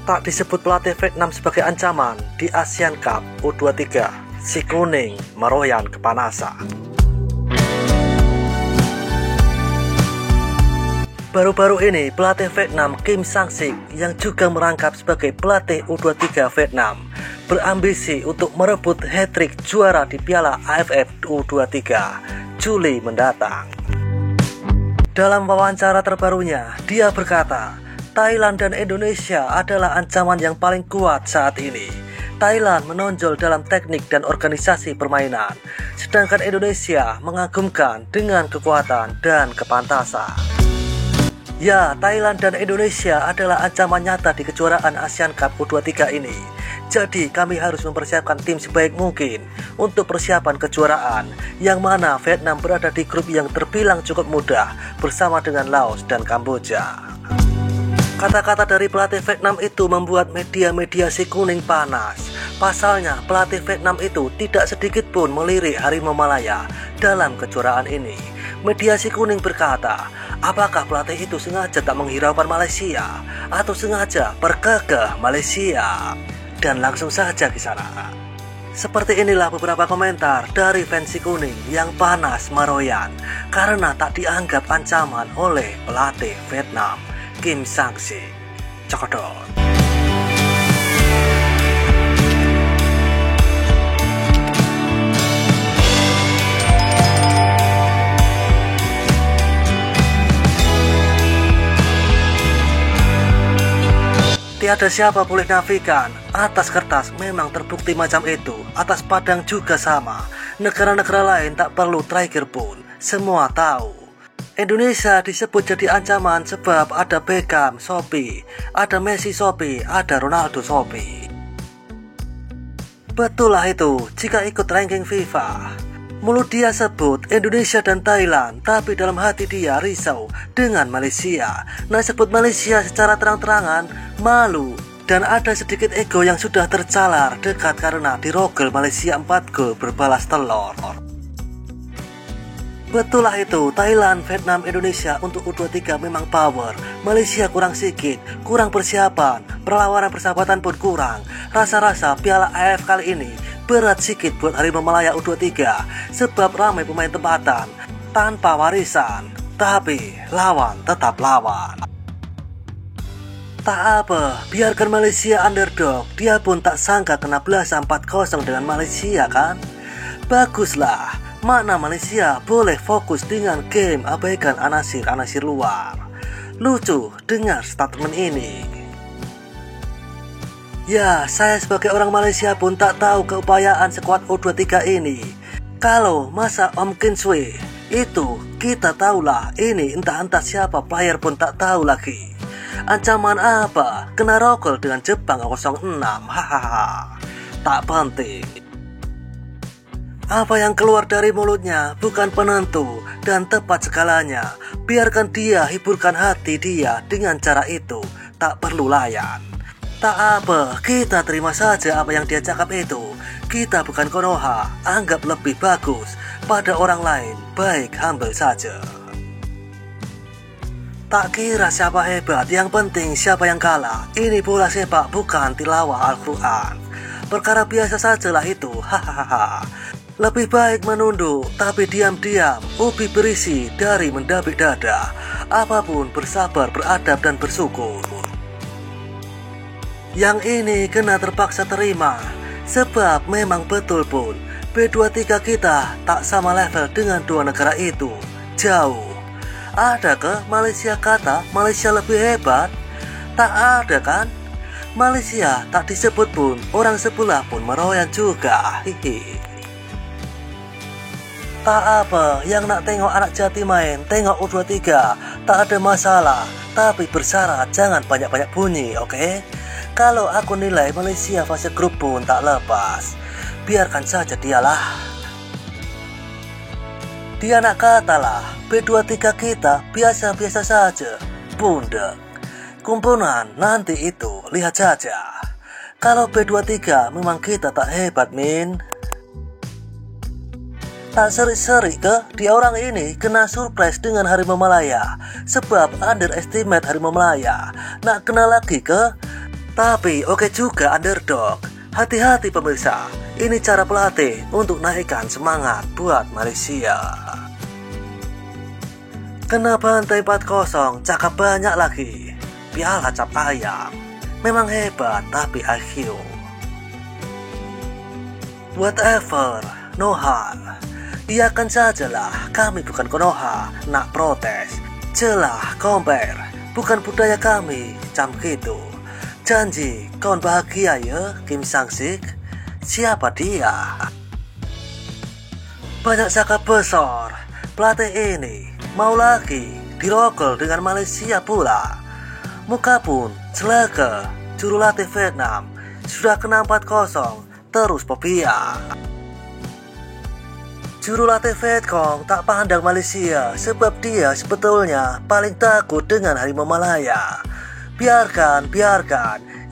Tak disebut pelatih Vietnam sebagai ancaman di Asian Cup U23, si kuning meroyan kepanasan. Baru-baru ini pelatih Vietnam Kim Sang-sik yang juga merangkap sebagai pelatih U23 Vietnam berambisi untuk merebut hat-trick juara di Piala AFF U23 Juli mendatang. Dalam wawancara terbarunya, dia berkata, Thailand dan Indonesia adalah ancaman yang paling kuat saat ini. Thailand menonjol dalam teknik dan organisasi permainan, sedangkan Indonesia mengagumkan dengan kekuatan dan kepantasan. Ya, Thailand dan Indonesia adalah ancaman nyata di kejuaraan ASEAN Cup U23 ini. Jadi kami harus mempersiapkan tim sebaik mungkin untuk persiapan kejuaraan, yang mana Vietnam berada di grup yang terbilang cukup mudah bersama dengan Laos dan Kamboja. Kata-kata dari pelatih Vietnam itu membuat media-media si kuning panas. Pasalnya, pelatih Vietnam itu tidak sedikit pun melirik Harimau Malaya dalam kejuaraan ini. Media si kuning berkata, apakah pelatih itu sengaja tak menghiraukan Malaysia atau sengaja berkekeh Malaysia? Dan langsung saja ke sana. Seperti inilah beberapa komentar dari fans si kuning yang panas meroyan karena tak dianggap ancaman oleh pelatih Vietnam Kim Sang-sik. Cokodot. Tiada siapa boleh nafikan, atas kertas memang terbukti macam itu, atas padang juga sama. Negara-negara lain tak perlu trigger pun, semua tahu. Indonesia disebut jadi ancaman sebab ada Beckham, Shopee, ada Messi, Shopee, ada Ronaldo, Shopee. Betul lah itu jika ikut ranking FIFA. Mulut dia sebut Indonesia dan Thailand, tapi dalam hati dia risau dengan Malaysia. Nah, sebut Malaysia secara terang-terangan malu, dan ada sedikit ego yang sudah tercalar dekat karena dirogel Malaysia 4 gol berbalas telur. Betul lah itu, Thailand, Vietnam, Indonesia untuk U23 memang power. Malaysia kurang sedikit, kurang persiapan, perlawanan persahabatan pun kurang. Rasa-rasa Piala AFF kali ini berat sedikit buat Harimau Malaya U23 sebab ramai pemain tempatan tanpa warisan, tapi lawan tetap lawan. Tak apa, biarkan Malaysia underdog, dia pun tak sangka kena belasan 4-0 dengan Malaysia kan. Baguslah, makna Malaysia boleh fokus dengan game, abaikan anasir-anasir luar. Lucu dengar statement ini. Ya, saya sebagai orang Malaysia pun tak tahu keupayaan skuad U23 ini. Kalau masa Om Kin Swee itu kita tahulah, ini entah-entah siapa player pun tak tahu lagi. Ancaman apa? Kena rogol dengan Jepang 06. Hahaha. Tak penting. Apa yang keluar dari mulutnya bukan penentu dan tepat segalanya. Biarkan dia hiburkan hati dia dengan cara itu. Tak perlu layan. Tak apa, kita terima saja apa yang dia cakap itu. Kita bukan Konoha, anggap lebih bagus pada orang lain, baik humble saja. Tak kira siapa hebat, yang penting siapa yang kalah. Ini bola sepak bukan tilawah Al-Quran. Perkara biasa sajalah itu, hahaha. Lebih baik menunduk, tapi diam-diam, ubi berisi dari mendabik dada. Apapun bersabar, beradab dan bersyukur. Yang ini kena terpaksa terima, sebab memang betul pun B23 kita tak sama level dengan dua negara itu. Jauh. Adakah Malaysia kata Malaysia lebih hebat? Tak ada kan? Malaysia tak disebut pun, orang sebelah pun meroyan juga. Hihi. Tak apa, yang nak tengok anak jati main, tengok U23, tak ada masalah. Tapi bersyarat jangan banyak-banyak bunyi, oke? Kalau aku nilai Malaysia fase grup pun tak lepas. Biarkan saja dialah. Dia nak katalah, B23 kita biasa-biasa saja. Bunda, kumpulan nanti itu lihat saja. Kalau B23 memang kita tak hebat, Min. Tak seri-seri ke? Dia orang ini kena surprise dengan Harimau Malaya. Sebab underestimate Harimau Malaya. Nak kena lagi ke? Tapi oke juga underdog. Hati-hati pemirsa, ini cara pelatih untuk naikkan semangat buat Malaysia. Kena bantai 4-0, cakap banyak lagi. Piala cap ayam. Memang hebat tapi IQ. Whatever, no hal. Iakan sajalah, kami bukan Konoha, nak protes. Celah, compare, bukan budaya kami, cam gitu. Janji, kawan bahagia ya, Kim Sang-sik? Siapa dia? Banyak cakap besar, pelatih ini mau lagi dirogol dengan Malaysia pula. Muka pun celaka, jurulatih Vietnam sudah kena 4-0, terus Popia. Jurulatih Vietcong tak pandang Malaysia sebab dia sebetulnya paling takut dengan harimau Malaya. Biarkan,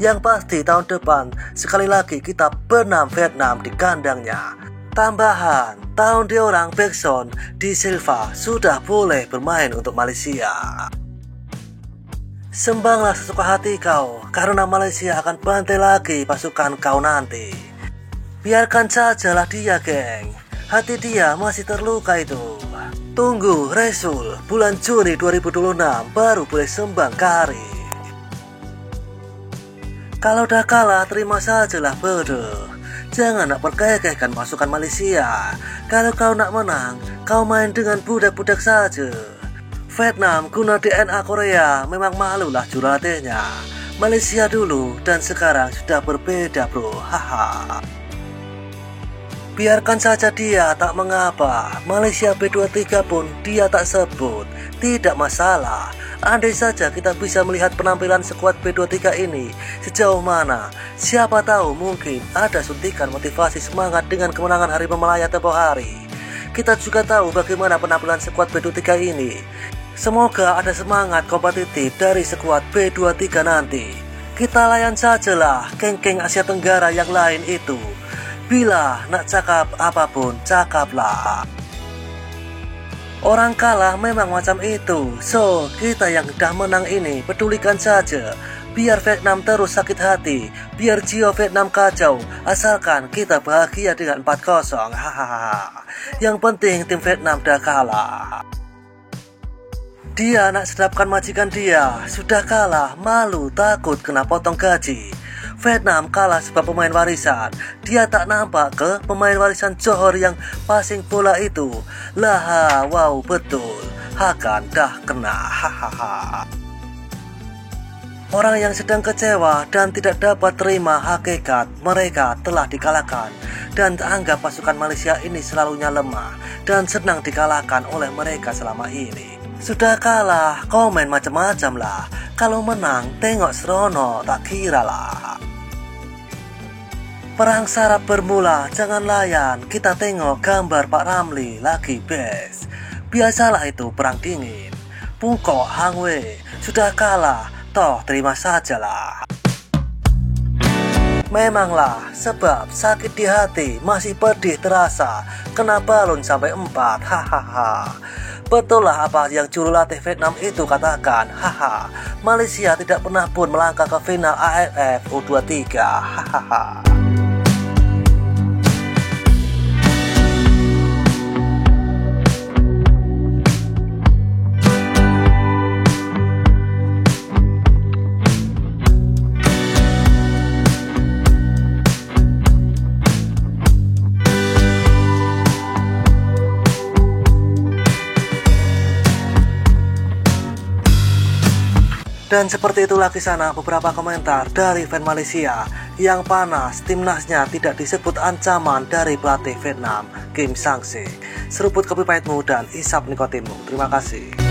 yang pasti tahun depan sekali lagi kita benam Vietnam di kandangnya. Tambahan, tahun diorang Baekson di Silva sudah boleh bermain untuk Malaysia. Sembanglah sesuka hati kau, karena Malaysia akan bantai lagi pasukan kau nanti. Biarkan sajalah dia, geng. Hati dia masih terluka itu. Tunggu Resul, bulan Juni 2026 baru boleh sembang kari. Kalau dah kalah terima sajalah bodoh. Jangan nak perkekehkan pasukan Malaysia. Kalau kau nak menang, kau main dengan budak-budak saja. Vietnam guna DNA Korea memang malulah jurulatihnya. Malaysia dulu dan sekarang sudah berbeda bro, haha. Biarkan saja dia, tak mengapa. Malaysia B23 pun dia tak sebut, tidak masalah. Andai saja kita bisa melihat penampilan skuad B23 ini sejauh mana, siapa tahu mungkin ada suntikan motivasi semangat dengan kemenangan Harimau Malaya tempoh hari. Kita juga tahu bagaimana penampilan skuad B23 ini. Semoga ada semangat kompetitif dari skuad B23 nanti. Kita layan sajalah geng-geng Asia Tenggara yang lain itu. Bila nak cakap apapun, cakaplah. Orang kalah memang macam itu. So, kita yang dah menang ini pedulikan saja. Biar Vietnam terus sakit hati, biar Gio Vietnam kacau, asalkan kita bahagia dengan 4-0. Hahaha. Yang penting tim Vietnam dah kalah. Dia nak sedapkan majikan dia, sudah kalah, malu, takut kena potong gaji. Vietnam kalah sebab pemain warisan. Dia tak nampak ke pemain warisan Johor yang passing bola itu. Lah, wow betul, Hakan dah kena, hahaha. Orang yang sedang kecewa dan tidak dapat terima hakikat mereka telah dikalahkan dan anggap pasukan Malaysia ini selalunya lemah dan senang dikalahkan oleh mereka selama ini. Sudah kalah, komen macam-macam lah. Kalau menang, tengok serono, tak kira lah. Perang sarap bermula, jangan layan. Kita tengok gambar Pak Ramli lagi best. Biasalah itu perang dingin. Pungkok Hang Wei sudah kalah, toh terima sajalah. Memanglah, sebab sakit di hati masih pedih terasa. Kena balon sampai 4, hahaha. Betul lah apa yang jurulatih Vietnam itu katakan, haha. Malaysia tidak pernah pun melangkah ke final AFF U23, hahaha. Dan seperti itulah kisah beberapa komentar dari fan Malaysia yang panas timnasnya tidak disebut ancaman dari pelatih Vietnam Kim Sang-sik. Seruput kopi pahitmu dan isap nikotinmu. Terima kasih.